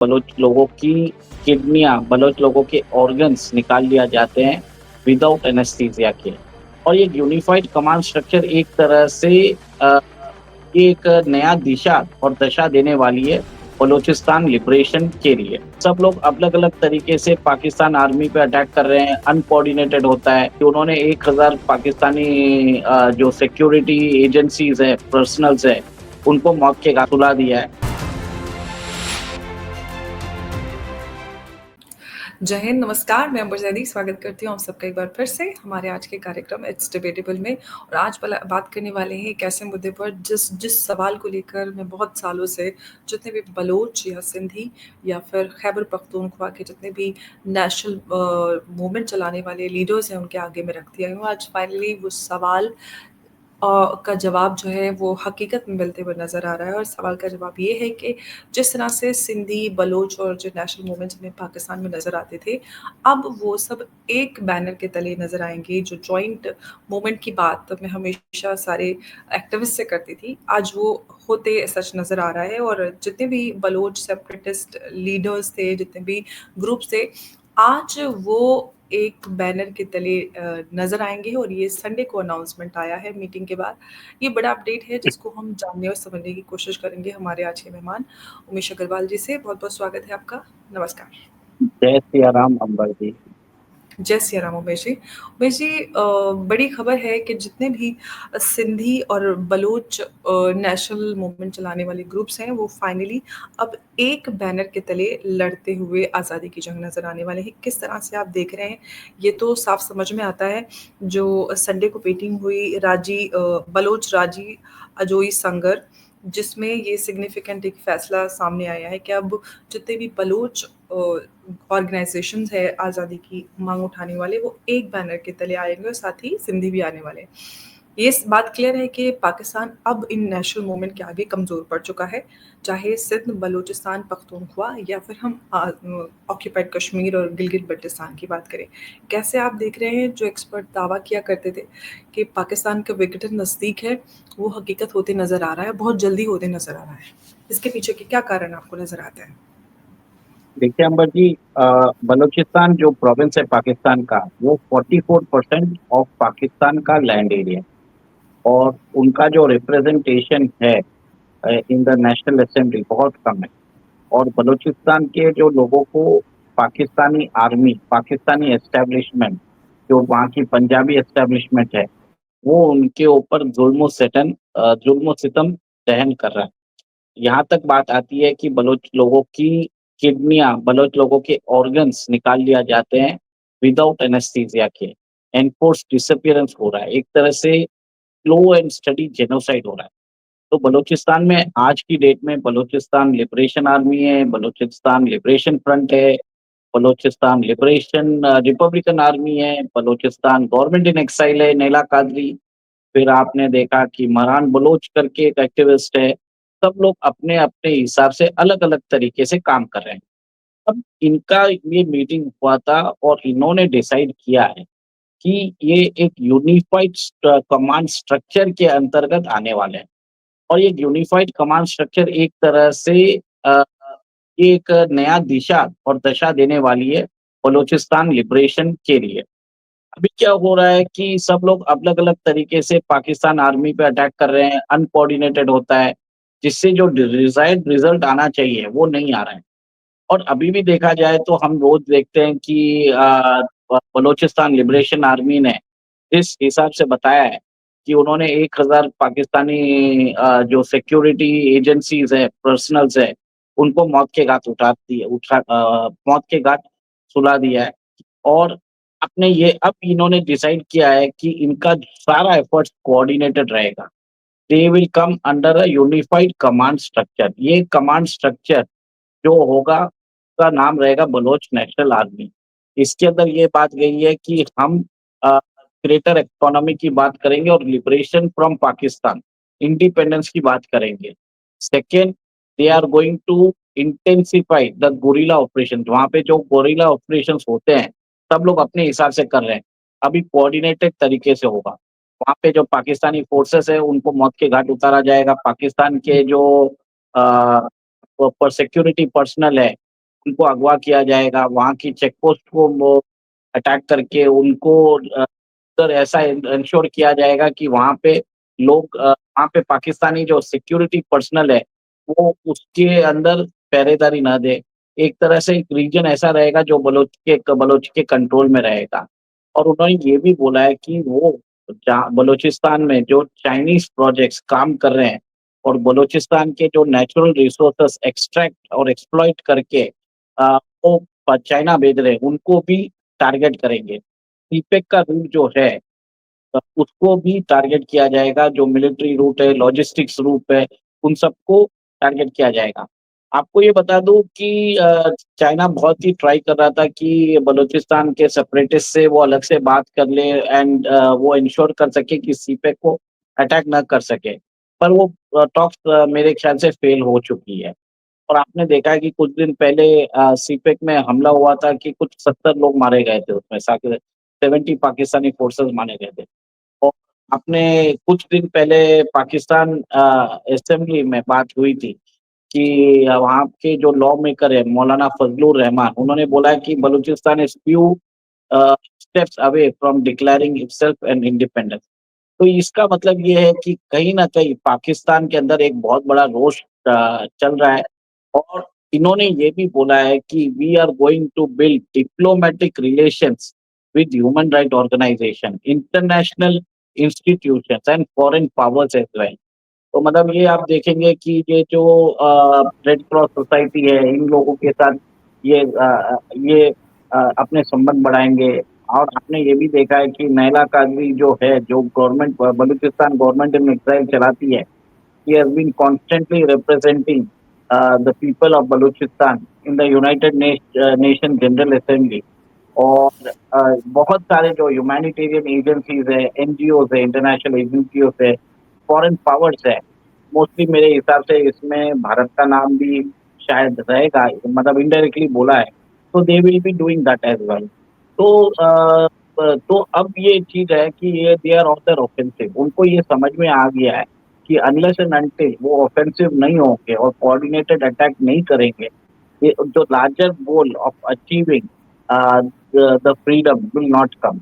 Bloch लोगों की किडनियाँ, Bloch लोगों के ऑर्गन्स निकाल लिया जाते हैं विदाउट एनेस्थीसिया के। और ये यूनिफाइड कमांड स्ट्रक्चर एक तरह से अ, ये एक नया दिशा और दशा देने वाली है बलूचिस्तान लिबरेशन के लिए। सब लोग अलग-अलग तरीके से पाकिस्तान आर्मी पे अटैक कर रहे हैं, अनकोऑर्डिनेटेड होता है कि उन्होंने 1000 पाकिस्तानी जो सिक्योरिटी एजेंसीज़ हैं, पर्सनल्स हैं, उनको मौत के घाट उड़ा दिया है। जय हिंद, नमस्कार। मैं अंबर जैदी स्वागत करती हूँ आप सबका एक बार फिर से हमारे आज के कार्यक्रम इट्स डिबेटेबल में। और आज बात करने वाले हैं एक ऐसे मुद्दे पर जिस जिस सवाल को लेकर मैं बहुत सालों से जितने भी बलोच या सिंधी या फिर खैबर पख्तूनख्वा के जितने भी नेशनल मूवमेंट चलाने वाले लीडर्स हैं उनके आगे में रखती आई हूँ। आज फाइनली वो सवाल का जवाब जो है वो हकीकत में मिलते हुए नज़र आ रहा है। और सवाल का जवाब ये है कि जिस तरह से सिंधी, बलोच और जो नेशनल मूवमेंट्स हमें पाकिस्तान में नज़र आते थे, अब वो सब एक बैनर के तले नज़र आएँगे। जो जॉइंट मूवमेंट की बात मैं हमेशा सारे एक्टिविस्ट से करती थी, आज वो होते सच नज़र आ रहा है। और जितने भी बलोच सेपरेटिस्ट लीडर्स थे, जितने भी ग्रुप्स थे, आज वो एक बैनर के तले नज़र आएँगे। और ये संडे को अनाउंसमेंट आया है मीटिंग के बाद। ये बड़ा अपडेट है जिसको हम जानने और समझने की कोशिश करेंगे हमारे आज के मेहमान उमेश अग्रवाल जी से। बहुत-बहुत स्वागत है आपका। नमस्कार। जय सिया राम अंबर जी। जय सिया राम उमेश जी। उमेश जी, बड़ी खबर है कि जितने भी सिंधी और बलूच नेशनल मूवमेंट चलाने वाले ग्रुप्स हैं वो फाइनली अब एक बैनर के तले लड़ते हुए आज़ादी की जंग नज़र आने वाले हैं। किस तरह से आप देख रहे हैं? ये तो साफ समझ में आता है। जो संडे को मीटिंग हुई बलोच राजी अजोई संगर, जिसमें ये सिग्निफिकेंट एक फैसला सामने आया है कि अब जितने भी बलोच ऑर्गेनाइजेशंस है आज़ादी की मांग उठाने वाले, वो एक बैनर के तले आएंगे और साथ ही सिंधी भी आने वाले हैं। ये बात क्लियर है कि पाकिस्तान अब इन नेशनल मूवमेंट के आगे कमज़ोर पड़ चुका है, चाहे सिंध, बलूचिस्तान, पख्तूनख्वा या फिर हम ऑक्यूपाइड कश्मीर और गिलगित बल्टिस्तान की बात करें। कैसे आप देख रहे हैं जो एक्सपर्ट दावा किया करते थे कि पाकिस्तान का विघटन नज़दीक है, वो हकीकत होते नज़र आ रहा है, बहुत जल्दी होते नज़र आ रहा है। इसके पीछे के क्या कारण आपको नज़र आते हैं? देखिए अंबर जी, बलूचिस्तान जो प्रोविंस है पाकिस्तान का, वो 44% ऑफ पाकिस्तान का लैंड एरिया है। और उनका जो रिप्रेजेंटेशन है इन द नेशनल असेंबली बहुत कम है। और बलूचिस्तान के जो लोगों को पाकिस्तानी आर्मी, पाकिस्तानी एस्टेब्लिशमेंट, जो वहाँ की पंजाबी एस्टेब्लिशमेंट है, वो उनके ऊपर जुल्म सितम सहन कर रहा है। यहाँ तक बात आती है कि बलोच लोगों की किडनियाँ, बलोच लोगों के ऑर्गन्स निकाल लिया जाते हैं विदाउट एनेस्थीसिया के। एनफोर्स्ड डिसअपीयरेंस हो रहा है। एक तरह से स्लो एंड स्टडी जेनोसाइड हो रहा है। तो बलूचिस्तान में आज की डेट में बलूचिस्तान लिबरेशन आर्मी है, बलूचिस्तान लिबरेशन फ्रंट है, बलूचिस्तान लिबरेशन रिपब्लिकन आर्मी है, बलूचिस्तान गवर्नमेंट इन एक्साइल है, नैला कादरी। फिर आपने देखा कि मरान बलोच करके एक एक्टिविस्ट है। सब लोग अपने-अपने हिसाब से अलग-अलग तरीके से काम कर रहे हैं। अब इनका ये मीटिंग हुआ था और इन्होंने डिसाइड किया है कि ये एक यूनिफाइड कमांड स्ट्रक्चर के अंतर्गत आने वाले हैं। और ये यूनिफाइड कमांड स्ट्रक्चर एक तरह से अ, ये एक नया दिशा और दशा देने वाली है बलूचिस्तान लिबरेशन के लिए। अभी क्या हो रहा है कि सब लोग अलग-अलग तरीके से पाकिस्तान आर्मी पे अटैक कर रहे हैं, अनकोऑर्डिनेटेड होता है, जिससे जो डिज़ायर्ड रिज़ल्ट आना चाहिए, वो नहीं आ रहा है। और अभी भी देखा जाए तो हम रोज़ देखते हैं कि बलूचिस्तान लिबरेशन आर्मी ने इस हिसाब से बताया है कि उन्होंने 1000 पाकिस्तानी जो सिक्योरिटी एजेंसीज़ हैं, पर्सनल्स हैं, उनको मौत के घाट सुला दिया है। और अपने ये अब इन्होंने डिसाइड किया है कि इनका सारा एफर्ट्स कोऑर्डिनेटेड रहेगा। They will come under a unified command structure. ये कमांड स्ट्रक्चर जो होगा, उसका नाम रहेगा बलोच नेशनल आर्मी। इसके अंदर ये बात गई है कि हम ग्रेटर इकोनॉमी की बात करेंगे और लिबरेशन फ्रॉम पाकिस्तान, इंडिपेंडेंस की बात करेंगे। Second, they are going to intensify the guerrilla operations. वहाँ पे जो गुरिल्ला ऑपरेशंस होते हैं, सब लोग अपने हिसाब से कर रहे हैं। अभी कोऑर्डिनेटेड तरीके से होगा। वहाँ पे जो पाकिस्तानी फोर्सेस है, उनको मौत के घाट उतारा जाएगा। पाकिस्तान के जो अ, पर सिक्योरिटी पर्सनल है, उनको अगवा किया जाएगा, वहाँ की चेक पोस्ट को वो अटैक करके उनको सर ऐसा इंश्योर किया जाएगा कि वहाँ पे लोग वहाँ पे पाकिस्तानी जो सिक्योरिटी पर्सनल है, वो उसके अंदर पहरेदारी ना दे। एक तरह से एक रीजन ऐसा रहेगा जो बलोच के कंट्रोल में रहेगा। और उन्होंने ये भी बोला है कि वो जहाँ बलूचिस्तान में जो चाइनीज़ प्रोजेक्ट्स काम कर रहे हैं और बलूचिस्तान के जो नेचुरल रिसोर्सेस एक्सट्रैक्ट और एक्सप्लॉइट करके वो चाइना भेज रहे हैं, उनको भी टारगेट करेंगे। सीपेक का रूट जो है उसको भी टारगेट किया जाएगा, जो मिलिट्री रूट है, लॉजिस्टिक्स रूट है, उन सबको टारगेट किया जाएगा। आपको ये बता दूँ कि चाइना बहुत ही ट्राई कर रहा था कि बलूचिस्तान के सेपरेटिस्ट से वो अलग से बात कर ले एंड वो इंश्योर कर सके कि सीपेक को अटैक ना कर सके। पर वो टॉक्स मेरे ख्याल से फेल हो चुकी है। और आपने देखा है कि कुछ दिन पहले सीपेक में हमला हुआ था कि कुछ 70 लोग मारे गए थे उसमें, 70 पाकिस्तानी फोर्सेस मारे गए थे। और आपने कुछ दिन पहले पाकिस्तान असेंबली में बात हुई थी कि वहाँ के जो लॉ मेकर है मौलाना फजलुर रहमान, उन्होंने बोला है कि Balochistan is few steps away from declaring itself an independence. तो इसका मतलब ये है कि कहीं न कहीं पाकिस्तान के अंदर एक बहुत बड़ा रोष चल रहा है और इन्होंने ये भी बोला है कि we are going to build diplomatic relations with human right organisation, international institutions and foreign powers as well. तो मतलब ये आप देखेंगे कि ये जो रेड क्रॉस सोसाइटी है, इन लोगों के साथ ये अपने संबंध बढ़ाएँगे। और आपने ये भी देखा है कि नैला कादरी जो है, जो government Balochistan government in exile चलाती है, he has been constantly representing the people of Balochistan in the Nation General Assembly। और बहुत सारे जो ह्यूमैनिटेरियन एजेंसीज है, एनजीओज है, इंटरनेशनल एजेंसीज है, फॉरेन पावर्स है, मोस्टली मेरे हिसाब से इसमें भारत का नाम भी शायद रहेगा, मतलब इनडायरेक्टली बोला है, तो they will be doing that as well. तो तो अब ये चीज है कि ये they are of their offensive, उनको ये समझ में आ गया है कि अनलेस एंड अनटिल वो ऑफेंसिव नहीं होंगे और कोऑर्डिनेटेड अटैक नहीं करेंगे, ये जो larger goal of achieving the freedom will not come।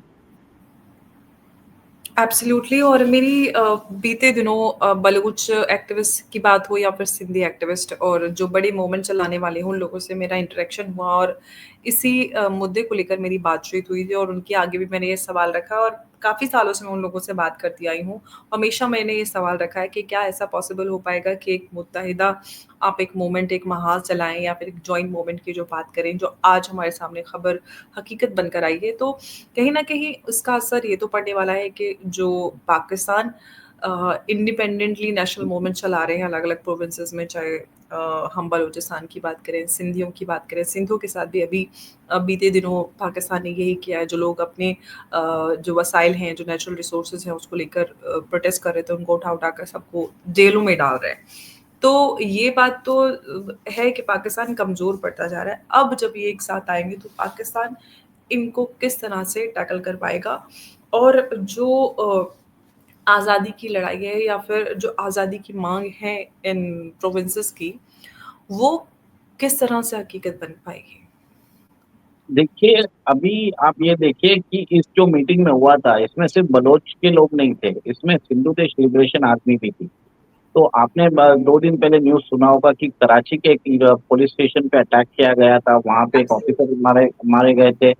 Absolutely. और मेरी बीते दिनों बलूच एक्टिविस्ट की बात हो या फिर सिंधी एक्टिविस्ट और जो बड़े मूवमेंट चलाने वाले हों, उन लोगों से मेरा इंटरेक्शन हुआ और इसी मुद्दे को लेकर मेरी बातचीत हुई थी और उनके आगे भी मैंने ये सवाल रखा और काफ़ी सालों से मैं उन लोगों से बात करती आई हूँ। हमेशा मैंने ये सवाल रखा है कि क्या ऐसा पॉसिबल हो पाएगा कि एक मुत्तहिदा आप एक मूवमेंट, एक महाज़ चलाएँ या फिर एक जॉइंट मूवमेंट की जो बात करें, जो आज हमारे सामने खबर हकीकत बनकर आई है। तो कहीं न कहीं उसका असर ये तो पड़ने वाला है कि जो पाकिस्तान इंडिपेंडेंटली नेशनल मूवमेंट चला रहे हैं अलग-अलग प्रोविंसेस में, चाहे हम बलूचिस्तान की बात करें, सिंधियों की बात करें। सिंधियों के साथ भी अभी बीते दिनों पाकिस्तान ने यही किया है, जो लोग अपने जो वसाइल हैं, जो नेचुरल रिसोर्सेज़ हैं, उसको लेकर प्रोटेस्ट कर रहे थे, उनको उठा-उठा कर सबको जेलों में डाल रहे हैं। तो ये बात तो है कि पाकिस्तान कमज़ोर पड़ता जा रहा है। अब जब ये एक साथ आएँगे तो पाकिस्तान इनको किस तरह से टैकल कर पाएगा और जो आज़ादी की लड़ाई है या फिर जो आज़ादी की माँग है इन प्रोविंसेस की, वो किस तरह से हकीकत बन पाएगी? देखिए, अभी आप ये देखिए कि इस जो मीटिंग में हुआ था, इसमें सिर्फ बलोच के लोग नहीं थे, इसमें सिंधु देश लिबरेशन आर्मी भी थी। तो आपने 2 दिन पहले न्यूज़ सुना होगा कि कराची के एक पुलिस स्टेशन पे अटैक किया गया था, वहाँ पे एक ऑफिसर मारे मारे गए थे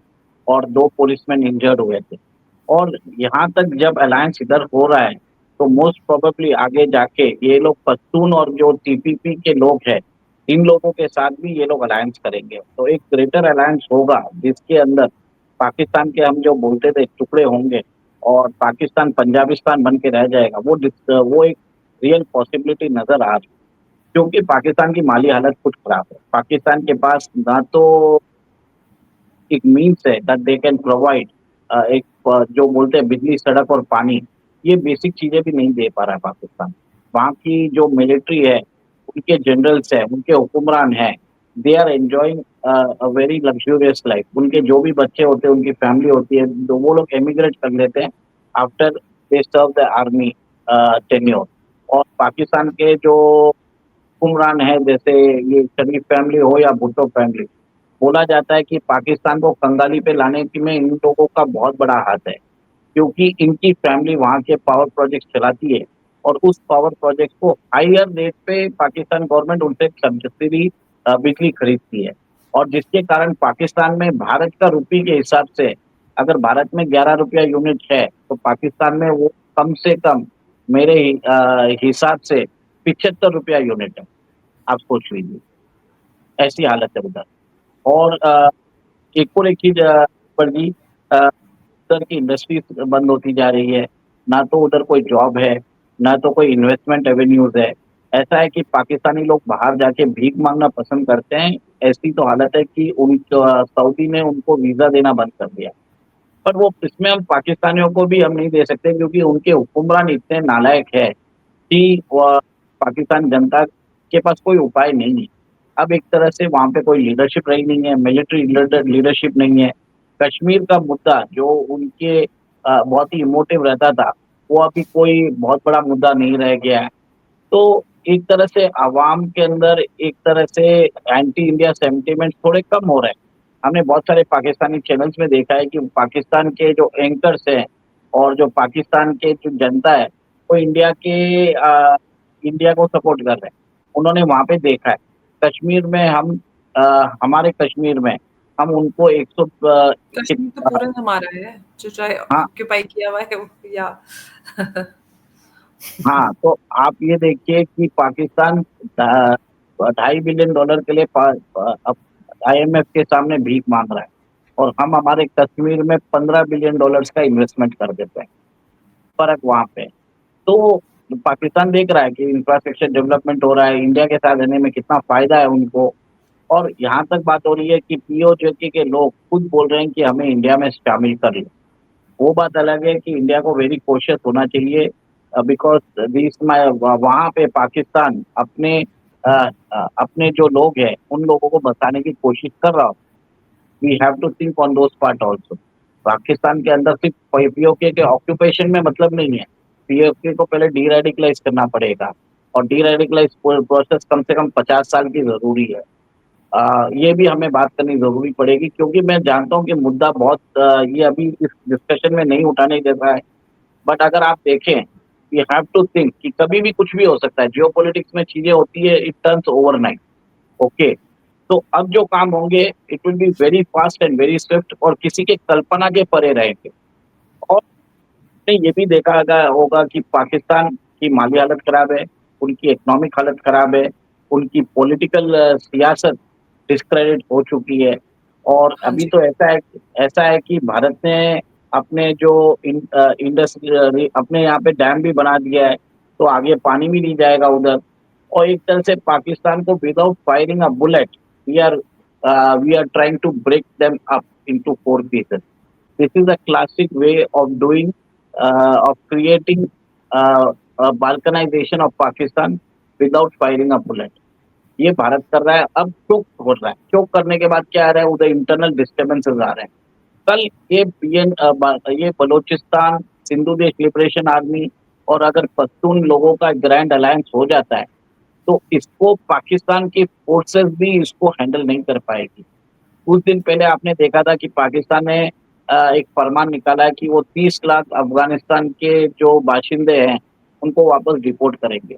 और 2 पुलिसमैन इंजर्ड हुए थे। और यहाँ तक जब अलायंस इधर हो रहा है, तो मोस्ट प्रोबेबली आगे जाके ये लोग पश्तून और जो टीपीपी के लोग हैं, इन लोगों के साथ भी ये लोग अलायंस करेंगे। तो एक ग्रेटर अलायंस होगा जिसके अंदर पाकिस्तान के हम जो बोलते थे टुकड़े होंगे और पाकिस्तान पंजाबिस्तान बन के रह जाएगा, वो एक रियल पॉसिबिलिटी नज़र आ रही है। क्योंकि पाकिस्तान की माली हालत कुछ खराब है। पाकिस्तान के पास ना तो एक मीन्स है दैट दे कैन प्रोवाइड एक जो बोलते हैं बिजली, सड़क और पानी, ये बेसिक चीज़ें भी नहीं दे पा रहा है पाकिस्तान। वहाँ की जो मिलिट्री है, उनके जनरल्स हैं, उनके हुक्मरान हैं, they are enjoying a very luxurious life. उनके जो भी बच्चे होते हैं, उनकी फैमिली होती है, तो वो लोग एमिग्रेट कर लेते हैं after they serve the army tenure. और पाकिस्तान के जो हुक्मरान हैं, जैसे ये शरीफ फैमिली हो या भुट्टो फैमिली, बोला जाता है कि पाकिस्तान को कंगाली पे लाने में इन लोगों का बहुत बड़ा हाथ है, क्योंकि इनकी फैमिली वहाँ के पावर प्रोजेक्ट चलाती है और उस पावर प्रोजेक्ट को हायर रेट पे पाकिस्तान गवर्नमेंट उनसे सब्सिडी बिजली खरीदती है। और जिसके कारण पाकिस्तान में भारत का रुपये के हिसाब से अगर भारत में 11 रुपया यूनिट है, तो पाकिस्तान में वो कम से कम मेरे हिसाब से 75 रुपया यूनिट है। आप सोच लीजिए, ऐसी हालत है उधर। और एक और एक चीज़ पर जी उधर की इंडस्ट्रीज बंद होती जा रही है, ना तो उधर कोई जॉब है, ना तो कोई इन्वेस्टमेंट एवेन्यूज़ है। ऐसा है कि पाकिस्तानी लोग बाहर जाके भीख माँगना पसंद करते हैं, ऐसी तो हालत है कि सऊदी ने उनको वीज़ा देना बंद कर दिया। पर वो इसमें हम पाकिस्तानियों को भी हम नहीं दे सकते क्योंकि उनके हुक्मरान इतने नालायक है कि पाकिस्तान जनता के पास कोई उपाय नहीं है। अब एक तरह से वहाँ पे कोई लीडरशिप रही नहीं है, मिलिट्री लीडरशिप नहीं है। कश्मीर का मुद्दा जो उनके बहुत ही इमोटिव रहता था, वो अभी कोई बहुत बड़ा मुद्दा नहीं रह गया है। तो एक तरह से अवाम के अंदर एक तरह से एंटी इंडिया सेंटिमेंट थोड़े कम हो रहे हैं। हमने बहुत सारे पाकिस्तानी चैनल्स में देखा है कि पाकिस्तान के जो एंकर्स हैं और जो पाकिस्तान के जो जनता है, वो इंडिया को सपोर्ट कर रहे हैं। उन्होंने वहाँ पे देखा है। कश्मीर में हमारे कश्मीर में हम उनको 100 कश्मीर तो पूरा हमारा है, जो चाहे हाँ, ऑक्यूपाई किया हुआ है या हाँ, तो आप ये देखिए कि पाकिस्तान $2.5 बिलियन के लिए आईएमएफ के सामने भीख मांग रहा है और हम हमारे कश्मीर में $15 बिलियन का इन्वेस्टमेंट कर देते हैं। फ़र्क वहाँ पे। तो पाकिस्तान देख रहा है कि इंफ्रास्ट्रक्चर डेवलपमेंट हो रहा है, इंडिया के साथ रहने में कितना फ़ायदा है उनको। और यहाँ तक बात हो रही है कि पीओजेके के लोग खुद बोल रहे हैं कि हमें इंडिया में शामिल कर लो। वो बात अलग है कि इंडिया को वेरी कॉशियस होना चाहिए बिकॉज़ दिस माय वहाँ पे पाकिस्तान अपने जो लोग हैं, उन लोगों को बचाने की कोशिश कर रहा हो। We have to think on those part also. Pakistan के अंदर सिर्फ पीओके के ऑक्यूपेशन में मतलब नहीं है। पीओके को पहले डीरेडिकलाइज़ करना पड़ेगा और डीरेडिकलाइज़ प्रोसेस कम से कम 50 साल की ज़रूरी है। ये भी हमें बात करनी ज़रूरी पड़ेगी क्योंकि मैं जानता हूँ कि मुद्दा बहुत ये अभी इस डिस्कशन में नहीं उठाने जैसा है। बट अगर आप देखें, वी हैव टू थिंक कि कभी भी कुछ भी हो सकता है। जियोपॉलिटिक्स में चीज़ें होती है, इट टर्न्स ओवरनाइट, ओके। तो अब जो काम होंगे, it will be very fast and very Swift और किसी के कल्पना के परे रहेंगे। और आपने ये भी देखा होगा कि पाकिस्तान की माली हालत खराब है, उनकी इकोनॉमिक हालत खराब है, उनकी पॉलिटिकल सियासत डिस्क्रेडिट हो चुकी है। और हाँ अभी जी। तो ऐसा है कि भारत ने अपने जो इंडस्ट्री अपने यहाँ पे डैम भी बना दिया है, तो आगे पानी भी नहीं जाएगा उधर। और एक तरह से पाकिस्तान को without firing a bullet we are trying to break them up into 4 pieces. This is a classic way of creating a balkanization of Pakistan without firing a bullet. ये भारत कर रहा है। अब चोक हो रहा है। चोक करने के बाद क्या आ रहा है, उधर इंटरनल डिस्टर्बेंसेस आ रहे हैं। कल ये बलूचिस्तान सिंधु देश लिबरेशन आर्मी और अगर पश्तून लोगों का ग्रैंड अलायंस हो जाता है, तो इसको पाकिस्तान की फोर्सेस भी इसको हैंडल नहीं कर पाएगी। कुछ दिन पहले आपने देखा था कि पाकिस्तान ने एक फरमान निकाला है कि वो 30 लाख अफ़गानिस्तान के जो बाशिंदे हैं, उनको वापस डिपोर्ट करेंगे।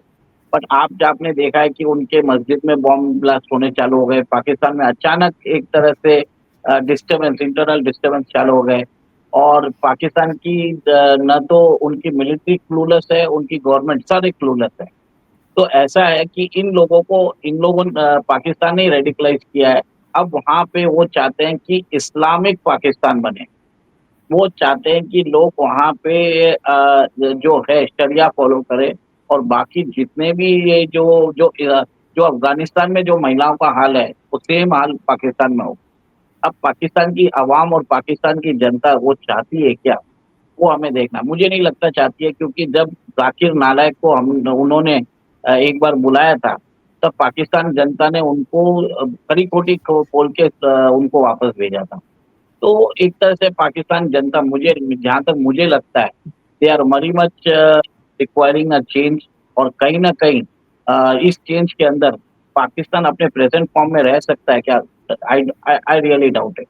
बट आपने देखा है कि उनके मस्जिद में बॉम्ब ब्लास्ट होने चालू हो गए। पाकिस्तान में अचानक एक तरह से इंटरनल डिस्टर्बेंस चालू हो गए और पाकिस्तान की ना तो उनकी मिलिट्री क्लूलेस है, उनकी गवर्नमेंट सारे क्लूलेस है। तो ऐसा है कि इन लोगों पाकिस्तान ने रेडिकलाइज़ किया है। अब वहाँ पे वो चाहते हैं कि इस्लामिक पाकिस्तान बने। वो चाहते हैं कि लोग वहाँ पे जो है शरिया फ़ॉलो करें और बाकी जितने भी ये जो अफ़गानिस्तान में जो महिलाओं का हाल है, वो सेम हाल पाकिस्तान में हो। अब पाकिस्तान की अवाम और पाकिस्तान की जनता वो चाहती है क्या? वो हमें देखना है। मुझे नहीं लगता चाहती है क्योंकि जब ज़ाकिर नालायक को उन्होंने एक बार बुलाया था, तब पाकिस्तान जनता ने उनको खरी-खोटी बोल के उनको वापस भेजा था। तो एक तरह से पाकिस्तान जनता मुझे जहाँ तक मुझे लगता है, they are very much requiring a change और कहीं न कहीं इस चेंज के अंदर पाकिस्तान अपने प्रेज़ेंट फ़ॉर्म में रह सकता है क्या? I really doubt it.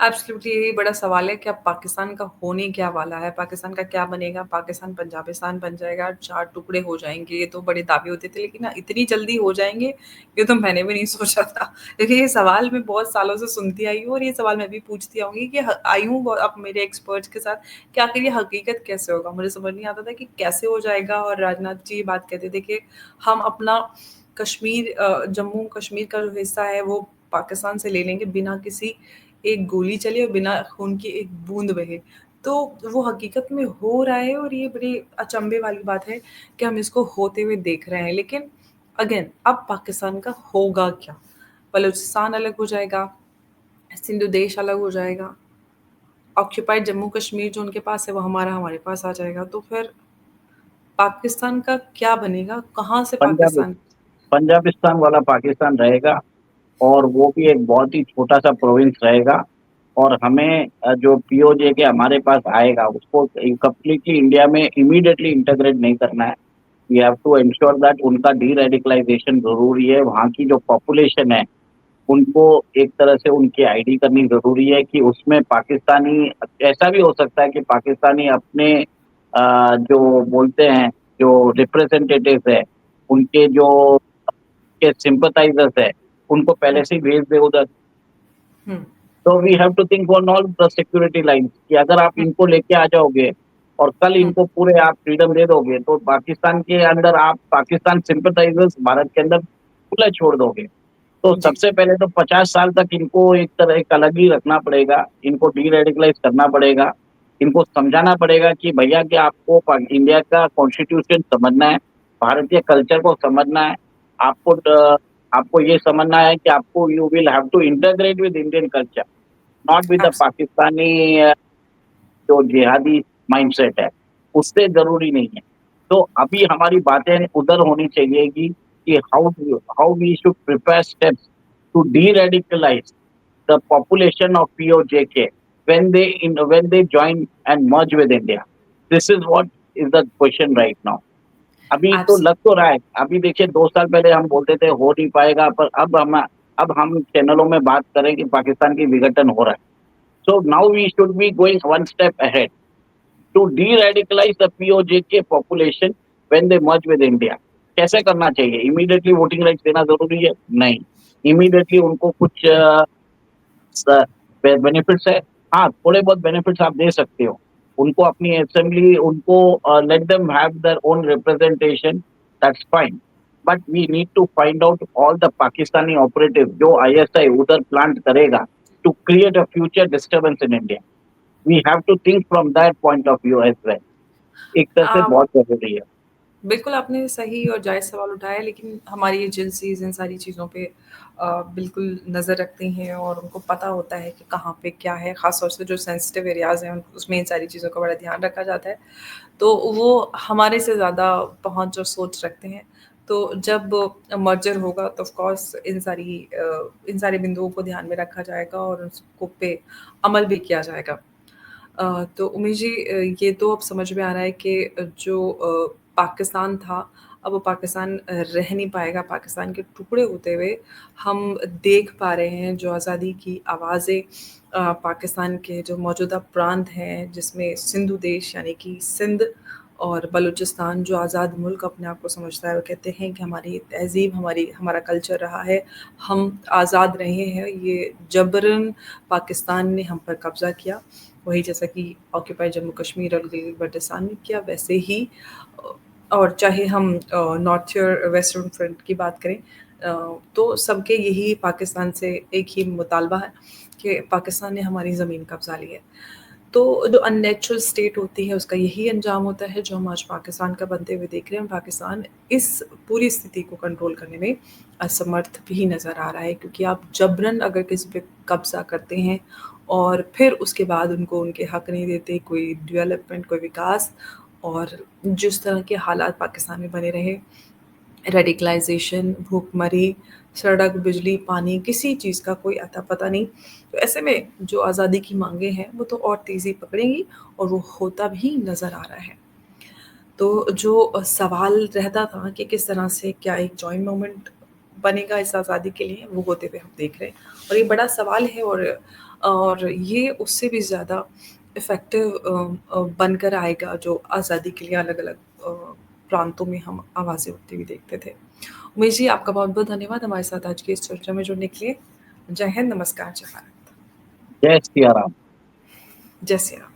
Absolutely यही बड़ा सवाल है कि अब पाकिस्तान का होने क्या वाला है, पाकिस्तान का क्या बनेगा? पाकिस्तान पंजाबिस्तान बन जाएगा, 4 टुकड़े हो जाएँगे, ये तो बड़े दावे होते थे, लेकिन ना इतनी जल्दी हो जाएँगे, ये तो मैंने भी नहीं सोचा था। क्योंकि ये सवाल मैं बहुत सालों से सुनती आई हूँ और ये सवाल मैं भी पूछती आऊँगी कि ह आई हूँ अब मेरे एक्सपर्ट्स के साथ कि आखिर ये हकीकत कैसे होगा? मुझे समझ नहीं आता था कि कैसे हो जाएगा और राजनाथ जी ये बात कहते थे कि हम अपना जम्मू कश्मीर का जो हिस्सा है वो पाकिस्तान से ले लेंगे बिना किसी एक गोली चले और बिना खून की एक बूंद बहे। तो वो हकीकत में हो रहा है और ये बड़ी अचंभे वाली बात है कि हम इसको होते हुए देख रहे हैं। लेकिन अगेन अब पाकिस्तान का होगा क्या? बलूचिस्तान अलग हो जाएगा, सिंधु देश अलग हो जाएगा, ऑक्यूपाइड जम्मू कश्मीर जो उनके पास है वो हमारे पास आ जाएगा। तो फिर पाकिस्तान का क्या बनेगा? कहाँ से पंजाब पाकिस्तान? पंजाबिस्तान वाला पाकिस्तान रहेगा, और वो भी एक बहुत ही छोटा-सा प्रोविंस रहेगा। और हमें जो पीओजे के हमारे पास आएगा, उसको कंप्लीटली इंडिया में इमीडिएटली इंटीग्रेट नहीं करना है। We have to ensure that उनका डी-रेडिकलाइजेशन ज़रूरी है। वहाँ की जो पॉपुलेशन है, उनको एक तरह से उनकी आईडी करनी ज़रूरी है कि उसमें पाकिस्तानी, ऐसा भी हो सकता है कि पाकिस्तानी अपने जो बोलते हैं, जो रिप्रेजेंटेटिव्स है, उनके जो के सिम्पैथाइज़र्स है, उनको हुँ, पहले से ही भेज दें उधर। हुँ, तो we have to think on all the security lines कि अगर आप हुँ, इनको लेके आ जाओगे और कल हुँ, इनको पूरे आप फ्रीडम दे दोगे, तो पाकिस्तान के अंदर आप पाकिस्तान सिम्पैथाइज़र्स भारत के अंदर खुले छोड़ दोगे। तो जी, सबसे पहले तो 50 साल तक इनको एक तरह एक अलग ही रखना पड़ेगा, इनको डी-रेडिकलाइज़ करना पड़ेगा, इनको समझाना पड़ेगा कि भैया कि आपको इंडिया का कॉन्स्टिट्यूशन समझना है, भारतीय कल्चर को समझना है, आपको आपको ये समझना है कि आपको you will have to integrate with Indian culture, not with the abs Pakistani जो जिहादी माइंडसेट है, उससे ज़रूरी नहीं है। तो अभी हमारी बातें उधर होनी चाहिएगी कि how we should prepare steps to deradicalise the population of POJK when they join and merge with India. This is what is the question right now. अभी तो एब्स लग तो रहा है, अभी देखिए 2 साल पहले हम बोलते थे हो नहीं पाएगा, पर अब हम चैनलों में बात करें कि पाकिस्तान की विघटन हो रहा है। So now we should be going one step ahead to de-radicalize the POJK population when they merge with India. कैसे करना चाहिए? इमीडिएटली वोटिंग राइट्स देना ज़रूरी है? नहीं। इमीडिएटली उनको कुछ बेनिफिट्स है? हाँ, थोड़े बहुत बेनिफिट्स आप दे सकते हो। उनको अपनी असेंबली, उनको let them have their own representation, that's fine. But we need to find out all the Pakistani operative जो आईएसआई उधर प्लांट करेगा to create a future disturbance in India. We have to think from that point of view as well. एक तरह से अ, बहुत ज़रूरी है। बिल्कुल आपने सही और जायज़ सवाल उठाया, लेकिन हमारी एजेंसीज़ इन सारी चीज़ों पे बिल्कुल नज़र रखती हैं और उनको पता होता है कि कहाँ पे क्या है, ख़ास तौर से जो सेंसिटिव एरियाज़ हैं, उसमें इन सारी चीज़ों का बड़ा ध्यान रखा जाता है। तो वो हमारे से ज़्यादा पहुँच और सोच रखते हैं। तो जब मर्जर होगा तो ऑफ़ कोर्स इन सारे बिंदुओं को ध्यान में रखा जाएगा और उसको पे अमल भी किया जाएगा। तो उमेश जी, ये तो अब समझ में आ रहा है कि जो पाकिस्तान था, अब वो पाकिस्तान रह नहीं पाएगा। पाकिस्तान के टुकड़े होते हुए हम देख पा रहे हैं जो आज़ादी की आवाज़ें पाकिस्तान के जो मौजूदा प्रांत हैं, जिसमें सिंधु देश यानी कि सिंध और बलूचिस्तान जो आज़ाद मुल्क अपने आप को समझता है, वो कहते हैं कि हमारी तहज़ीब, हमारा कल्चर रहा है, हम आज़ाद रहे हैं, ये जबरन पाकिस्तान ने हम पर कब्ज़ा किया। वही जैसा कि ऑक्यूपाइड जम्मू कश्मीर और गिलगित-बाल्टिस्तान ने किया, वैसे ही और चाहे हम नॉर्थ और वेस्टर्न फ्रंट की बात करें, तो सबके यही पाकिस्तान से एक ही मुतालबा है कि पाकिस्तान ने हमारी ज़मीन कब्ज़ा ली है। तो जो अननेचुरल स्टेट होती है उसका यही अंजाम होता है जो हम आज पाकिस्तान का बनते हुए देख रहे हैं। पाकिस्तान इस पूरी स्थिति को कंट्रोल करने में असमर्थ भी नज़र आ रहा है, क्योंकि आप जबरन अगर किसी पे कब्ज़ा करते हैं और फिर उसके बाद उनको उनके हक नहीं देते, कोई डेवलपमेंट, कोई विकास, और जिस तरह के हालात पाकिस्तान में बने रहे, रेडिकलाइज़ेशन, भूखमरी, सड़क, बिजली, पानी, किसी चीज़ का कोई अता-पता नहीं। तो ऐसे में जो आज़ादी की माँगें हैं, वो तो और तेज़ी पकड़ेंगी और वो होता भी नज़र आ रहा है। तो जो सवाल रहता था कि किस तरह से क्या एक जॉइंट मूवमेंट बनेगा इस आज़ादी के लिए, वो होते हुए हम देख रहे हैं। और ये बड़ा सवाल है और ये उससे भी ज़्यादा इफ़ेक्टिव बनकर आएगा जो आज़ादी के लिए अलग-अलग प्रांतों में हम आवाज़ें उठती हुई देखते थे। उमेश जी, आपका बहुत-बहुत धन्यवाद हमारे साथ आज की इस चर्चा में जुड़ने के लिए। जय हिंद, नमस्कार, जय भारत। जय सिया राम। जय सिया राम।